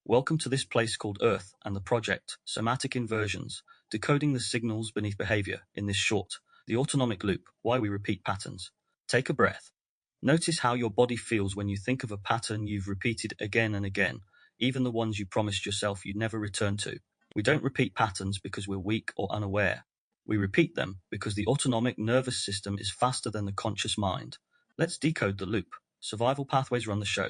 Welcome to this place called Earth and the project, Somatic Inversions, decoding the signals beneath behavior in this short, the autonomic loop, why we repeat patterns. Take a breath. Notice how your body feels when you think of a pattern you've repeated again and again, even the ones you promised yourself you'd never return to. We don't repeat patterns because we're weak or unaware. We repeat them because the autonomic nervous system is faster than the conscious mind. Let's decode the loop. Survival pathways run the show.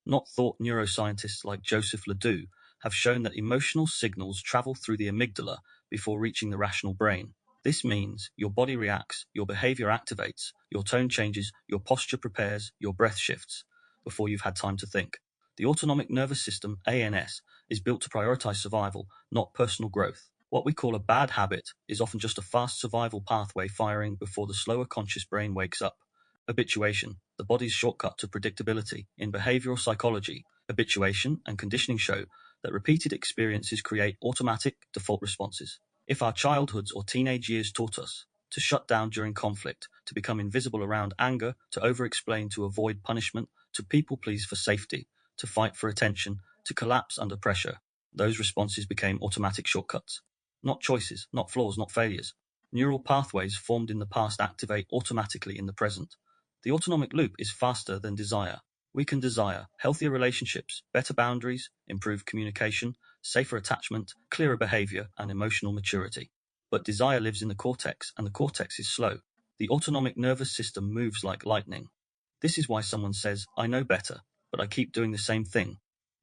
Not thought neuroscientists like Joseph Ledoux have shown that emotional signals travel through the amygdala before reaching the rational brain. This means your body reacts, your behavior activates, your tone changes, your posture prepares, your breath shifts, before you've had time to think. The autonomic nervous system, ANS, is built to prioritize survival, not personal growth. What we call a bad habit is often just a fast survival pathway firing before the slower conscious brain wakes up. Habituation, the body's shortcut to predictability. In behavioral psychology, habituation and conditioning show that repeated experiences create automatic default responses. If our childhoods or teenage years taught us to shut down during conflict, to become invisible around anger, to over-explain to avoid punishment, to people-please for safety, to fight for attention, to collapse under pressure, those responses became automatic shortcuts. Not choices, not flaws, not failures. Neural pathways formed in the past activate automatically in the present. The autonomic loop is faster than desire. We can desire healthier relationships, better boundaries, improved communication, safer attachment, clearer behavior, and emotional maturity. But desire lives in the cortex, and the cortex is slow. The autonomic nervous system moves like lightning. This is why someone says, "I know better, but I keep doing the same thing."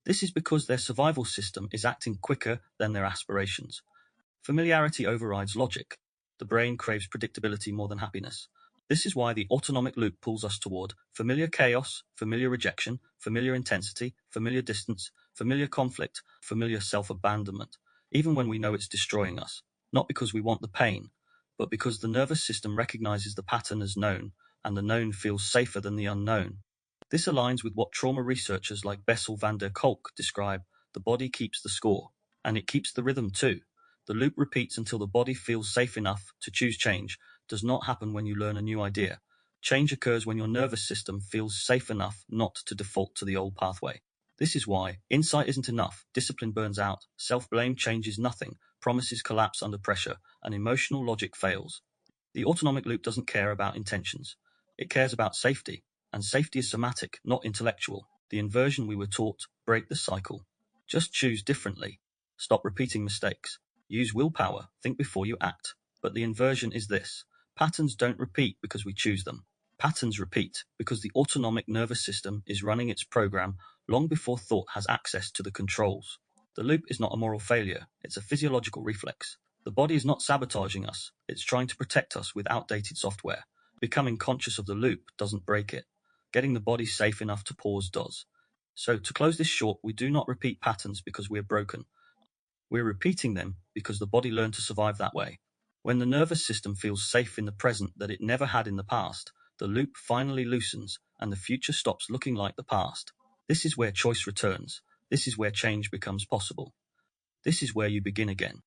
This is because their survival system is acting quicker than their aspirations. Familiarity overrides logic. The brain craves predictability more than happiness. This is why the autonomic loop pulls us toward familiar chaos, familiar rejection, familiar intensity, familiar distance, familiar conflict, familiar self-abandonment, even when we know it's destroying us. Not because we want the pain, but because the nervous system recognizes the pattern as known, and the known feels safer than the unknown. This aligns with what trauma researchers like Bessel van der Kolk describe: the body keeps the score, and it keeps the rhythm too. The loop repeats until the body feels safe enough to choose change. Does not happen when you learn a new idea. Change occurs when your nervous system feels safe enough not to default to the old pathway. This is why insight isn't enough, discipline burns out, self-blame changes nothing, promises collapse under pressure, and emotional logic fails. The autonomic loop doesn't care about intentions. It cares about safety, and safety is somatic, not intellectual. The inversion we were taught: break the cycle. Just choose differently. Stop repeating mistakes. Use willpower, think before you act. But the inversion is this: patterns don't repeat because we choose them. Patterns repeat because the autonomic nervous system is running its program long before thought has access to the controls. The loop is not a moral failure, it's a physiological reflex. The body is not sabotaging us, it's trying to protect us with outdated software. Becoming conscious of the loop doesn't break it. Getting the body safe enough to pause does. So to close this short, we do not repeat patterns because we're broken. We're repeating them because the body learned to survive that way. When the nervous system feels safe in the present that it never had in the past, the loop finally loosens and the future stops looking like the past. This is where choice returns. This is where change becomes possible. This is where you begin again.